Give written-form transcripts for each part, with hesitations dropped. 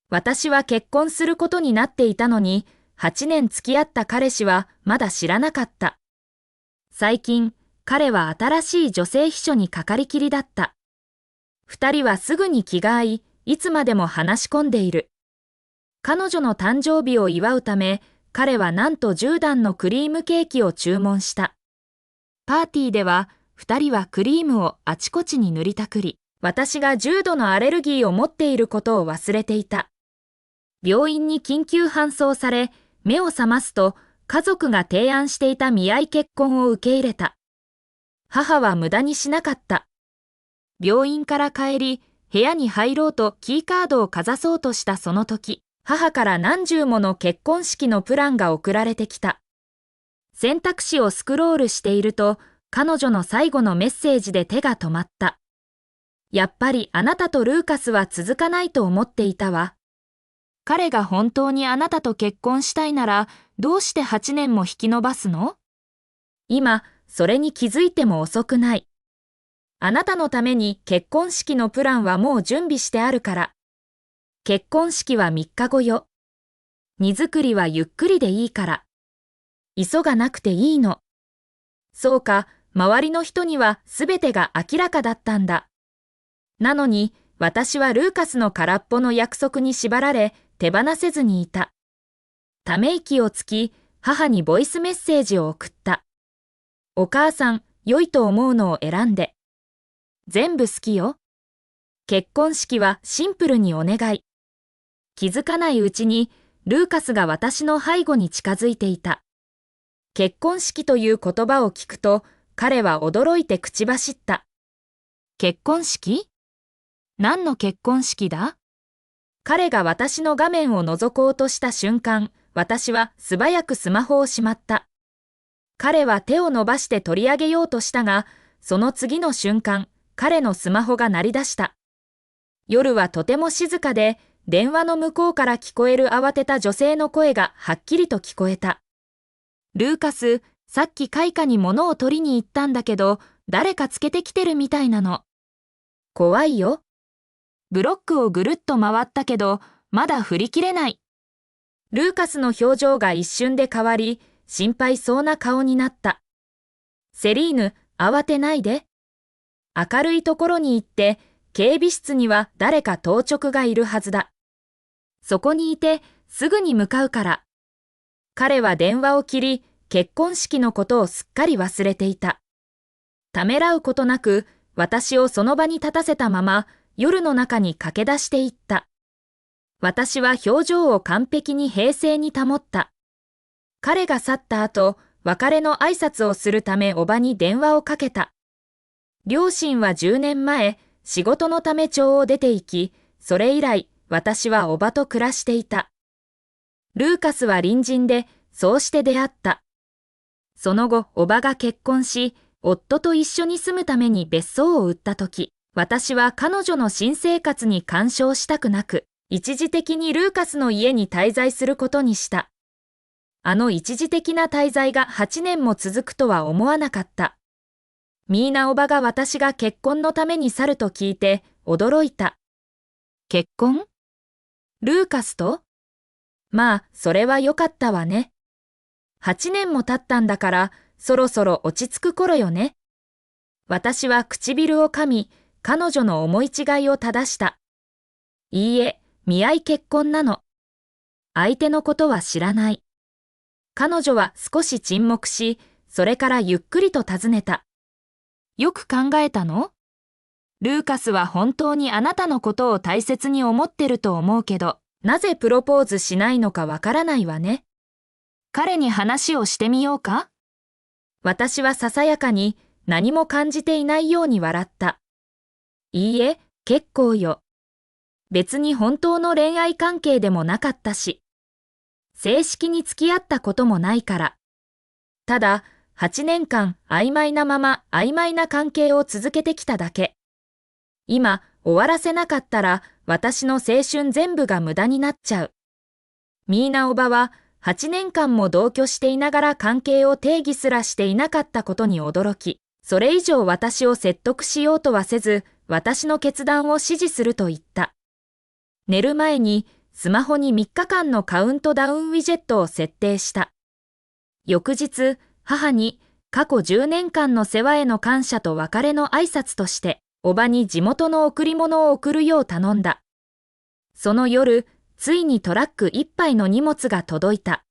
私は結婚することになっていたのに、8年付き合った彼氏はまだ知らなかった。最近、彼は新しい女性秘書にかかりきりだった。二人はすぐに気が合い、いつまでも話し込んでいる。彼女の誕生日を祝うため、彼はなんと10段のクリームケーキを注文した。パーティーでは、二人はクリームをあちこちに塗りたくり、私が重度のアレルギーを持っていることを忘れていた。病院に緊急搬送され、目を覚ますと、家族が提案していた見合い結婚を受け入れた。母は無駄にしなかった。病院から帰り、部屋に入ろうとキーカードをかざそうとしたその時、母から何十もの結婚式のプランが送られてきた。選択肢をスクロールしていると、彼女の最後のメッセージで手が止まった。やっぱりあなたとルーカスは続かないと思っていたわ。彼が本当にあなたと結婚したいなら、どうして8年も引き延ばすの？今、それに気づいても遅くない。あなたのために結婚式のプランはもう準備してあるから。結婚式は3日後よ。荷造りはゆっくりでいいから。急がなくていいの。そうか、周りの人にはすべてが明らかだったんだ。なのに、私はルーカスの空っぽの約束に縛られ、手放せずにいた。ため息をつき、母にボイスメッセージを送った。お母さん、良いと思うのを選んで。全部好きよ。結婚式はシンプルにお願い。気づかないうちに、ルーカスが私の背後に近づいていた。結婚式という言葉を聞くと、彼は驚いて口走った。結婚式？何の結婚式だ？彼が私の画面を覗こうとした瞬間、私は素早くスマホをしまった。彼は手を伸ばして取り上げようとしたが、その次の瞬間、彼のスマホが鳴り出した。夜はとても静かで、電話の向こうから聞こえる慌てた女性の声がはっきりと聞こえた。ルーカス、さっき開花に物を取りに行ったんだけど、誰かつけてきてるみたいなの。怖いよ。ブロックをぐるっと回ったけど、まだ振り切れない。ルーカスの表情が一瞬で変わり、心配そうな顔になった。セリーヌ、慌てないで。明るいところに行って、警備室には誰か当直がいるはずだ。そこにいて、すぐに向かうから。彼は電話を切り、結婚式のことをすっかり忘れていた。ためらうことなく、私をその場に立たせたまま、夜の中に駆け出していった。私は表情を完璧に平静に保った。彼が去った後、別れの挨拶をするため叔母に電話をかけた。両親は10年前、仕事のため町を出て行き、それ以来、私は叔母と暮らしていた。ルーカスは隣人で、そうして出会った。その後、叔母が結婚し、夫と一緒に住むために別荘を売ったとき、私は彼女の新生活に干渉したくなく、一時的にルーカスの家に滞在することにした。あの一時的な滞在が8年も続くとは思わなかった。ミーナ叔母が私が結婚のために去ると聞いて驚いた。結婚？ルーカスと？まあ、それはよかったわね。8年も経ったんだから、そろそろ落ち着く頃よね。私は唇を噛み、彼女の思い違いを正した。いいえ、見合い結婚なの。相手のことは知らない。彼女は少し沈黙し、それからゆっくりと尋ねた。よく考えたの？ルーカスは本当にあなたのことを大切に思ってると思うけど、なぜプロポーズしないのかわからないわね。彼に話をしてみようか？私はささやかに何も感じていないように笑った。いいえ、結構よ。別に本当の恋愛関係でもなかったし。正式に付き合ったこともないから。ただ、8年間曖昧なまま曖昧な関係を続けてきただけ。今、終わらせなかったら私の青春全部が無駄になっちゃう。ミーナ叔母は8年間も同居していながら関係を定義すらしていなかったことに驚き、それ以上私を説得しようとはせず、私の決断を支持すると言った。寝る前にスマホに3日間のカウントダウンウィジェットを設定した。翌日、母に過去10年間の世話への感謝と別れの挨拶として、おばに地元の贈り物を送るよう頼んだ。その夜、ついにトラック1杯の荷物が届いた。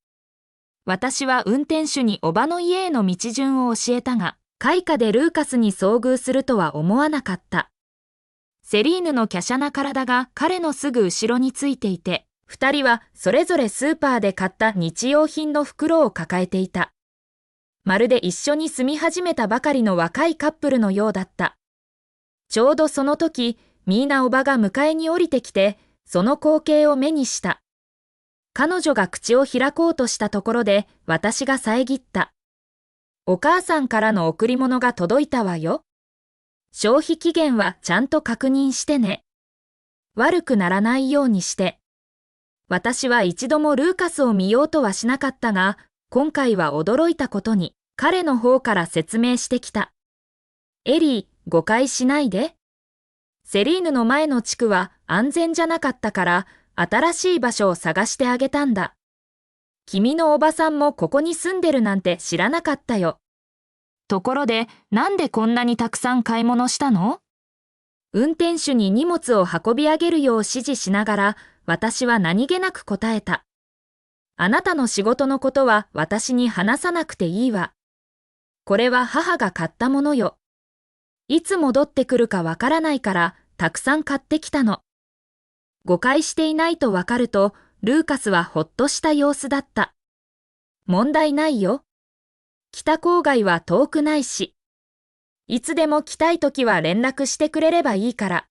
私は運転手におばの家への道順を教えたが、開花でルーカスに遭遇するとは思わなかった。セリーヌの華奢な体が彼のすぐ後ろについていて、二人はそれぞれスーパーで買った日用品の袋を抱えていた。まるで一緒に住み始めたばかりの若いカップルのようだった。ちょうどその時、ミーナおばが迎えに降りてきて、その光景を目にした。彼女が口を開こうとしたところで、私が遮った。お母さんからの贈り物が届いたわよ。消費期限はちゃんと確認してね。悪くならないようにして。私は一度もルーカスを見ようとはしなかったが、今回は驚いたことに、彼の方から説明してきた。エリー、誤解しないで。セリーヌの前の地区は安全じゃなかったから、新しい場所を探してあげたんだ。君のおばさんもここに住んでるなんて知らなかったよ。ところで、なんでこんなにたくさん買い物したの？運転手に荷物を運び上げるよう指示しながら、私は何気なく答えた。あなたの仕事のことは私に話さなくていいわ。これは母が買ったものよ。いつ戻ってくるかわからないから、たくさん買ってきたの。誤解していないとわかると、ルーカスはほっとした様子だった。問題ないよ。北郊外は遠くないし。いつでも来たいときは連絡してくれればいいから。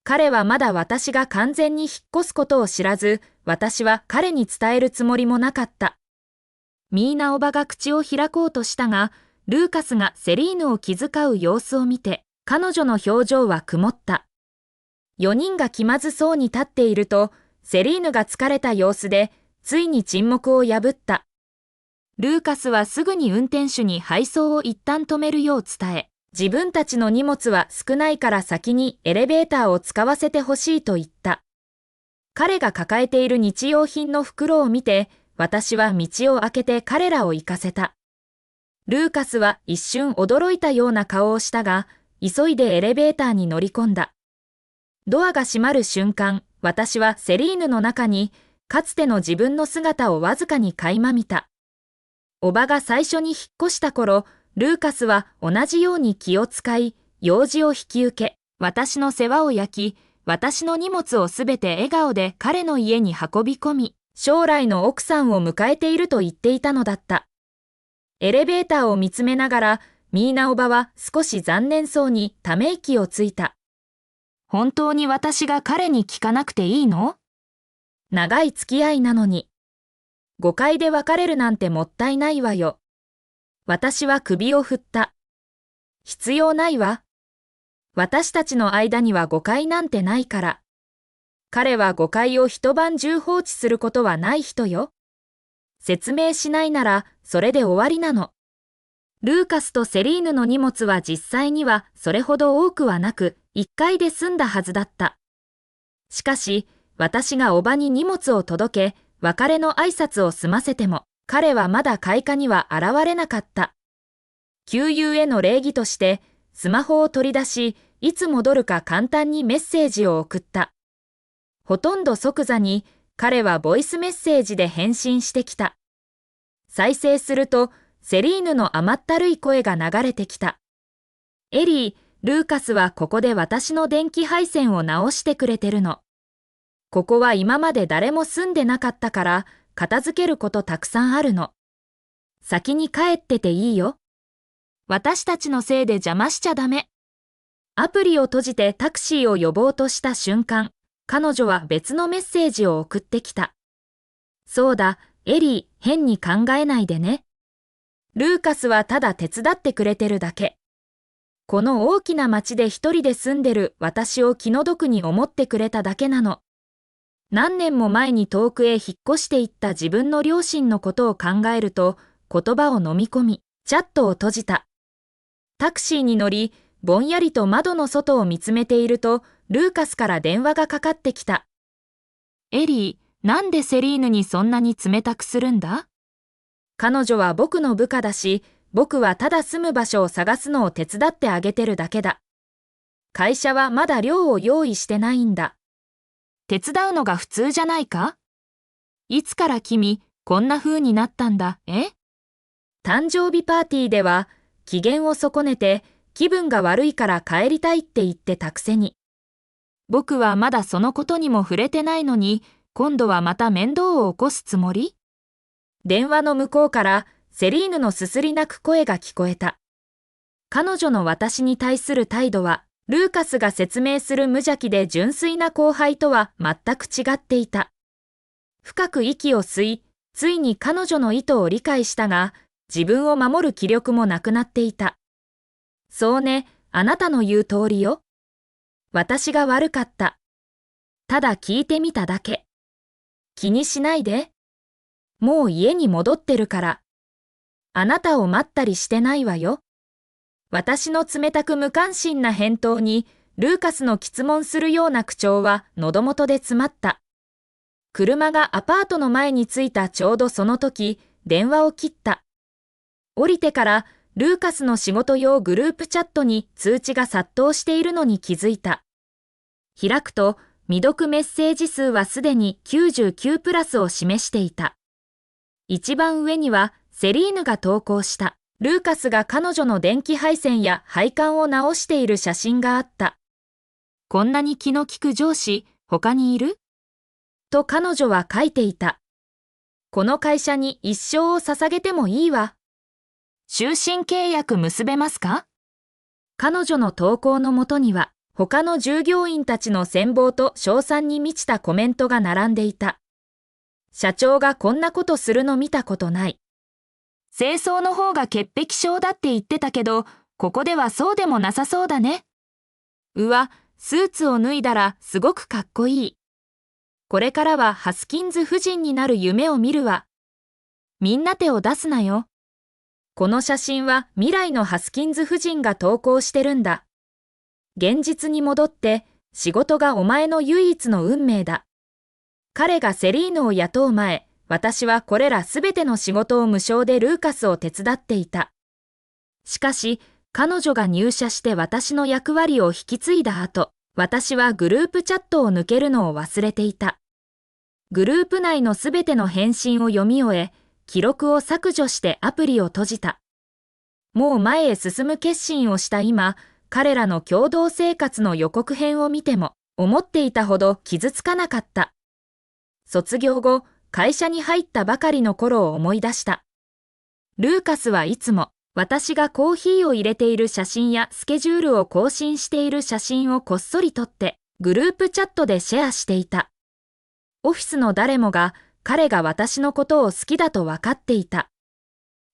彼はまだ私が完全に引っ越すことを知らず、私は彼に伝えるつもりもなかった。ミーナおばが口を開こうとしたが、ルーカスがセリーヌを気遣う様子を見て、彼女の表情は曇った。4人が気まずそうに立っていると、セリーヌが疲れた様子で、ついに沈黙を破った。ルーカスはすぐに運転手に配送を一旦止めるよう伝え、自分たちの荷物は少ないから先にエレベーターを使わせてほしいと言った。彼が抱えている日用品の袋を見て、私は道を開けて彼らを行かせた。ルーカスは一瞬驚いたような顔をしたが、急いでエレベーターに乗り込んだ。ドアが閉まる瞬間、私はセリーヌの中に、かつての自分の姿をわずかに垣間見た。おばが最初に引っ越した頃、ルーカスは同じように気を使い、用事を引き受け、私の世話を焼き、私の荷物をすべて笑顔で彼の家に運び込み、将来の奥さんを迎えていると言っていたのだった。エレベーターを見つめながら、ミーナおばは少し残念そうにため息をついた。本当に私が彼に聞かなくていいの？長い付き合いなのに。誤解で別れるなんてもったいないわよ。私は首を振った。必要ないわ。私たちの間には誤解なんてないから。彼は誤解を一晩中放置することはない人よ。説明しないならそれで終わりなの。ルーカスとセリーヌの荷物は実際にはそれほど多くはなく、1回で済んだはずだった。しかし、私がおばに荷物を届け、別れの挨拶を済ませても、彼はまだ開花には現れなかった。旧友への礼儀として、スマホを取り出し、いつ戻るか簡単にメッセージを送った。ほとんど即座に、彼はボイスメッセージで返信してきた。再生すると、セリーヌの甘ったるい声が流れてきた。エリー、ルーカスはここで私の電気配線を直してくれてるの。ここは今まで誰も住んでなかったから、片付けることたくさんあるの。先に帰ってていいよ。私たちのせいで邪魔しちゃダメ。アプリを閉じてタクシーを呼ぼうとした瞬間、彼女は別のメッセージを送ってきた。そうだ、エリー、変に考えないでね。ルーカスはただ手伝ってくれてるだけ。この大きな町で一人で住んでる私を気の毒に思ってくれただけなの。何年も前に遠くへ引っ越していった自分の両親のことを考えると、言葉を飲み込み、チャットを閉じた。タクシーに乗り、ぼんやりと窓の外を見つめていると、ルーカスから電話がかかってきた。エリー、なんでセリーヌにそんなに冷たくするんだ？彼女は僕の部下だし、僕はただ住む場所を探すのを手伝ってあげてるだけだ。会社はまだ寮を用意してないんだ。手伝うのが普通じゃないか？いつから君、こんな風になったんだ、誕生日パーティーでは、機嫌を損ねて、気分が悪いから帰りたいって言ってたくせに。僕はまだそのことにも触れてないのに、今度はまた面倒を起こすつもり？電話の向こうから、セリーヌのすすり泣く声が聞こえた。彼女の私に対する態度は、ルーカスが説明する無邪気で純粋な後輩とは全く違っていた。深く息を吸い、ついに彼女の意図を理解したが、自分を守る気力もなくなっていた。そうね、あなたの言う通りよ。私が悪かった。ただ聞いてみただけ。気にしないで。もう家に戻ってるから。あなたを待ったりしてないわよ。私の冷たく無関心な返答に、ルーカスの詰問するような口調は喉元で詰まった。車がアパートの前に着いたちょうどその時、電話を切った。降りてから、ルーカスの仕事用グループチャットに通知が殺到しているのに気づいた。開くと、未読メッセージ数はすでに99プラスを示していた。一番上には、セリーヌが投稿した。ルーカスが彼女の電気配線や配管を直している写真があった。こんなに気の利く上司、他にいる？と彼女は書いていた。この会社に一生を捧げてもいいわ。終身契約結べますか？彼女の投稿のもとには、他の従業員たちの羨望と称賛に満ちたコメントが並んでいた。社長がこんなことするの見たことない。清掃の方が潔癖症だって言ってたけど、ここではそうでもなさそうだね。うわ、スーツを脱いだらすごくかっこいい。これからはハスキンズ夫人になる夢を見るわ。みんな手を出すなよ。この写真は未来のハスキンズ夫人が投稿してるんだ。現実に戻って、仕事がお前の唯一の運命だ。彼がセリーヌを雇う前、私はこれらすべての仕事を無償でルーカスを手伝っていた。しかし、彼女が入社して私の役割を引き継いだ後、私はグループチャットを抜けるのを忘れていた。グループ内のすべての返信を読み終え、記録を削除してアプリを閉じた。もう前へ進む決心をした今、彼らの共同生活の予告編を見ても、思っていたほど傷つかなかった。卒業後、会社に入ったばかりの頃を思い出した。ルーカスはいつも、私がコーヒーを入れている写真やスケジュールを更新している写真をこっそり撮って、グループチャットでシェアしていた。オフィスの誰もが、彼が私のことを好きだと分かっていた。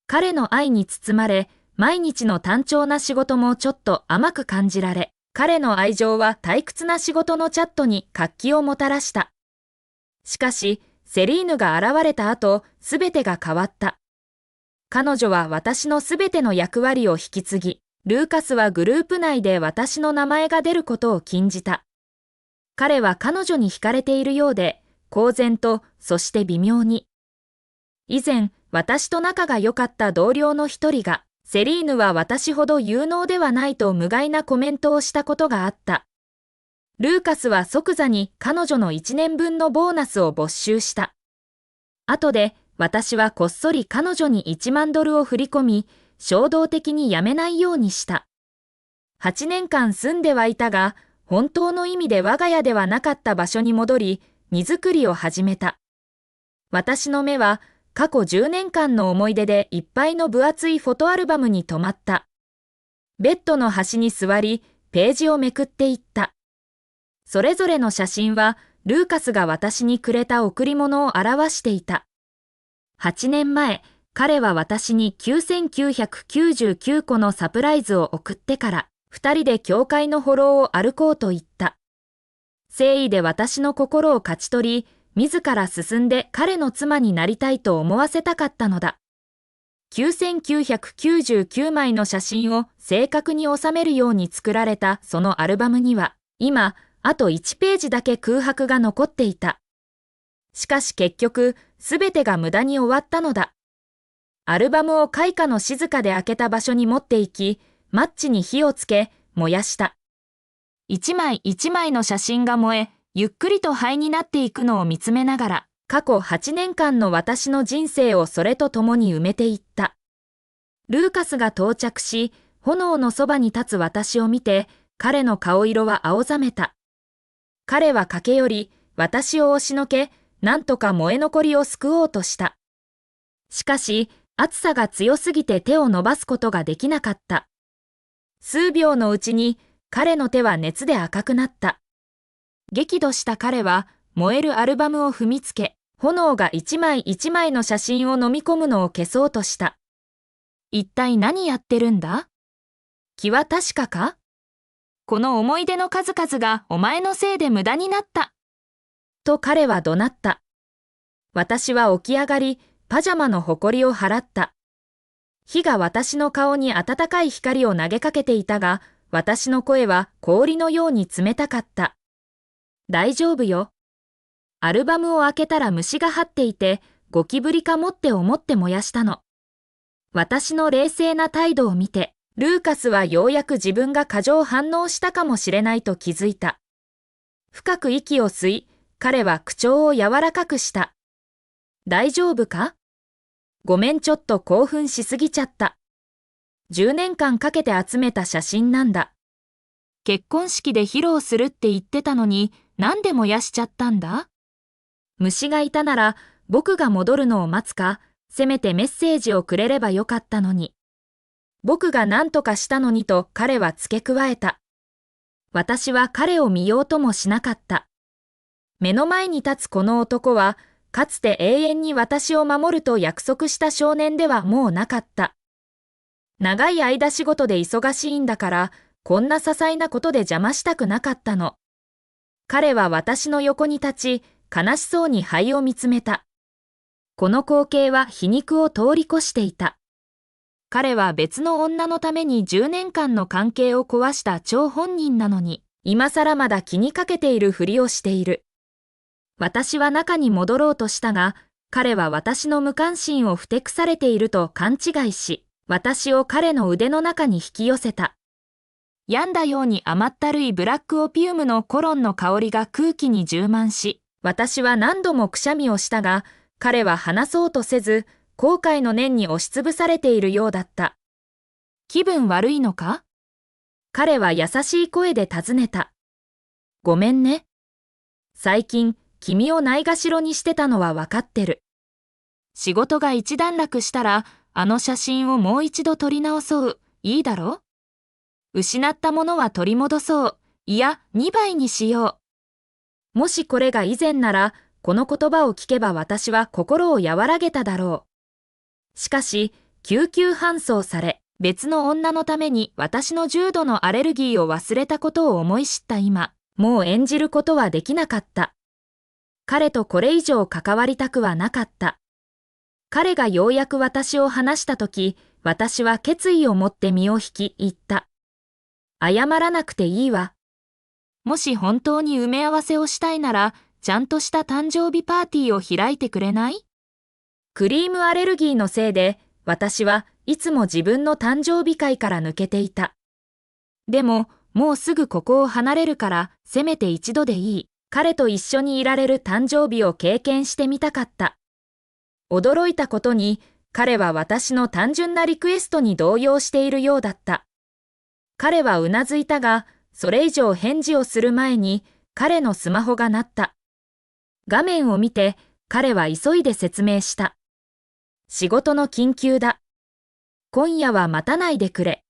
彼の愛に包まれ、毎日の単調な仕事もちょっと甘く感じられ、彼の愛情は退屈な仕事のチャットに活気をもたらした。しかし、セリーヌが現れた後、すべてが変わった。彼女は私のすべての役割を引き継ぎ、ルーカスはグループ内で私の名前が出ることを禁じた。彼は彼女に惹かれているようで、公然と、そして微妙に。以前、私と仲が良かった同僚の一人が、セリーヌは私ほど有能ではないと無害なコメントをしたことがあった。ルーカスは即座に彼女の1年分のボーナスを没収した。後で私はこっそり彼女に1万ドルを振り込み、衝動的に辞めないようにした。8年間住んではいたが、本当の意味で我が家ではなかった場所に戻り、荷造りを始めた。私の目は過去10年間の思い出でいっぱいの分厚いフォトアルバムに止まった。ベッドの端に座り、ページをめくっていった。それぞれの写真は、ルーカスが私にくれた贈り物を表していた。8年前、彼は私に9999個のサプライズを送ってから、2人で教会の歩道を歩こうと言った。誠意で私の心を勝ち取り、自ら進んで彼の妻になりたいと思わせたかったのだ。9999枚の写真を正確に収めるように作られたそのアルバムには、今、あと1ページだけ空白が残っていた。しかし結局、すべてが無駄に終わったのだ。アルバムを開花の静かで開けた場所に持って行き、マッチに火をつけ、燃やした。一枚一枚の写真が燃え、ゆっくりと灰になっていくのを見つめながら、過去8年間の私の人生をそれと共に埋めていった。ルーカスが到着し、炎のそばに立つ私を見て、彼の顔色は青ざめた。彼は駆け寄り、私を押しのけ、なんとか燃え残りを救おうとした。しかし、暑さが強すぎて手を伸ばすことができなかった。数秒のうちに、彼の手は熱で赤くなった。激怒した彼は、燃えるアルバムを踏みつけ、炎が一枚一枚の写真を飲み込むのを消そうとした。一体何やってるんだ？気は確かか？この思い出の数々がお前のせいで無駄になった。と彼は怒鳴った。私は起き上がり、パジャマの埃を払った。火が私の顔に温かい光を投げかけていたが、私の声は氷のように冷たかった。大丈夫よ。アルバムを開けたら虫が這っていて、ゴキブリかもって思って燃やしたの。私の冷静な態度を見て、ルーカスはようやく自分が過剰反応したかもしれないと気づいた。深く息を吸い、彼は口調を柔らかくした。大丈夫か？ごめん、ちょっと興奮しすぎちゃった。10年間かけて集めた写真なんだ。結婚式で披露するって言ってたのに、なんで燃やしちゃったんだ？虫がいたなら僕が戻るのを待つか、せめてメッセージをくれればよかったのに。僕が何とかしたのにと彼は付け加えた。私は彼を見ようともしなかった。目の前に立つこの男は、かつて永遠に私を守ると約束した少年ではもうなかった。長い間仕事で忙しいんだから、こんな些細なことで邪魔したくなかったの。彼は私の横に立ち、悲しそうに灰を見つめた。この光景は皮肉を通り越していた。彼は別の女のために10年間の関係を壊した張本人なのに、今更まだ気にかけているふりをしている。私は中に戻ろうとしたが、彼は私の無関心をふてくされていると勘違いし、私を彼の腕の中に引き寄せた。病んだように甘ったるいブラックオピウムのコロンの香りが空気に充満し、私は何度もくしゃみをしたが、彼は話そうとせず、後悔の念に押しつぶされているようだった。気分悪いのか？彼は優しい声で尋ねた。ごめんね。最近、君をないがしろにしてたのはわかってる。仕事が一段落したら、あの写真をもう一度撮り直そう。いいだろ？失ったものは取り戻そう。いや、2倍にしよう。もしこれが以前なら、この言葉を聞けば私は心を和らげただろう。しかし、救急搬送され、別の女のために私の重度のアレルギーを忘れたことを思い知った今、もう演じることはできなかった。彼とこれ以上関わりたくはなかった。彼がようやく私を話したとき、私は決意を持って身を引き言った。謝らなくていいわ。もし本当に埋め合わせをしたいなら、ちゃんとした誕生日パーティーを開いてくれない？クリームアレルギーのせいで、私はいつも自分の誕生日会から抜けていた。でも、もうすぐここを離れるから、せめて一度でいい。彼と一緒にいられる誕生日を経験してみたかった。驚いたことに、彼は私の単純なリクエストに動揺しているようだった。彼はうなずいたが、それ以上返事をする前に、彼のスマホが鳴った。画面を見て、彼は急いで説明した。仕事の緊急だ。今夜は待たないでくれ。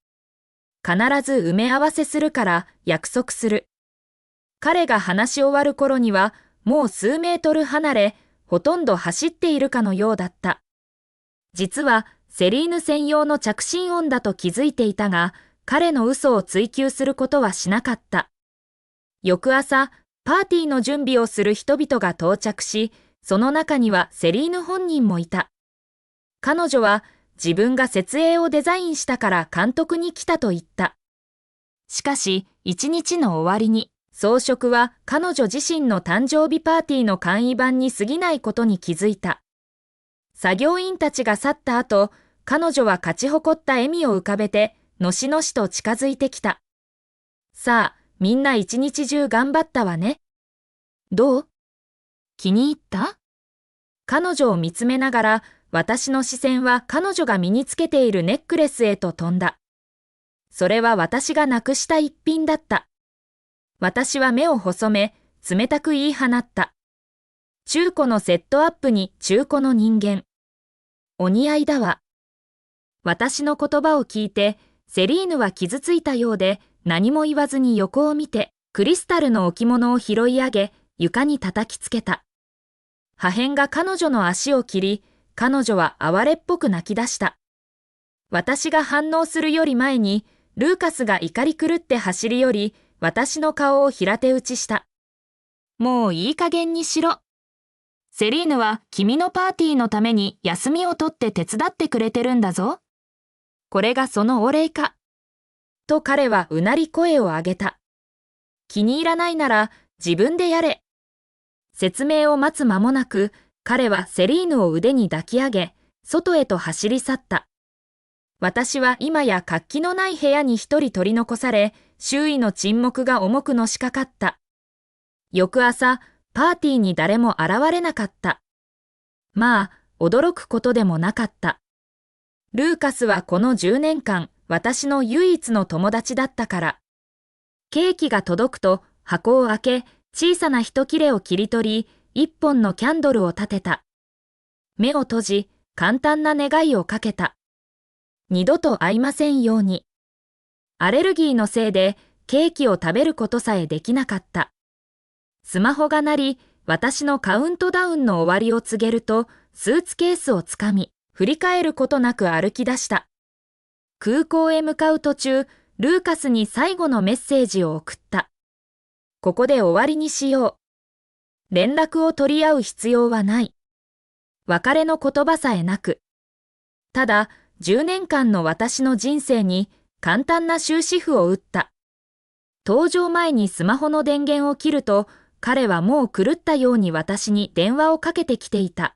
必ず埋め合わせするから約束する。彼が話し終わる頃には、もう数メートル離れ、ほとんど走っているかのようだった。実は、セリーヌ専用の着信音だと気づいていたが、彼の嘘を追求することはしなかった。翌朝、パーティーの準備をする人々が到着し、その中にはセリーヌ本人もいた。彼女は自分が設営をデザインしたから監督に来たと言った。しかし、一日の終わりに、装飾は彼女自身の誕生日パーティーの簡易版に過ぎないことに気づいた。作業員たちが去った後、彼女は勝ち誇った笑みを浮かべて、のしのしと近づいてきた。さあ、みんな一日中頑張ったわね。どう？気に入った？彼女を見つめながら、私の視線は彼女が身につけているネックレスへと飛んだ。それは私がなくした一品だった。私は目を細め、冷たく言い放った。中古のセットアップに中古の人間。お似合いだわ。私の言葉を聞いて、セリーヌは傷ついたようで、何も言わずに横を見て、クリスタルの置物を拾い上げ、床に叩きつけた。破片が彼女の足を切り、彼女は哀れっぽく泣き出した。私が反応するより前に、ルーカスが怒り狂って走り寄り、私の顔を平手打ちした。もういい加減にしろ。セリーヌは君のパーティーのために休みを取って手伝ってくれてるんだぞ。これがそのお礼か。と彼はうなり声を上げた。気に入らないなら自分でやれ。説明を待つ間もなく、彼はセリーヌを腕に抱き上げ、外へと走り去った。私は今や活気のない部屋に一人取り残され、周囲の沈黙が重くのしかかった。翌朝、パーティーに誰も現れなかった。まあ、驚くことでもなかった。ルーカスはこの10年間、私の唯一の友達だったから。ケーキが届くと箱を開け、小さな一切れを切り取り、一本のキャンドルを立てた。目を閉じ、簡単な願いをかけた。二度と会いませんように。アレルギーのせいでケーキを食べることさえできなかった。スマホが鳴り、私のカウントダウンの終わりを告げると、スーツケースをつかみ、振り返ることなく歩き出した。空港へ向かう途中、ルーカスに最後のメッセージを送った。ここで終わりにしよう。連絡を取り合う必要はない。別れの言葉さえなく。ただ、10年間の私の人生に簡単な終止符を打った。搭乗前にスマホの電源を切ると、彼はもう狂ったように私に電話をかけてきていた。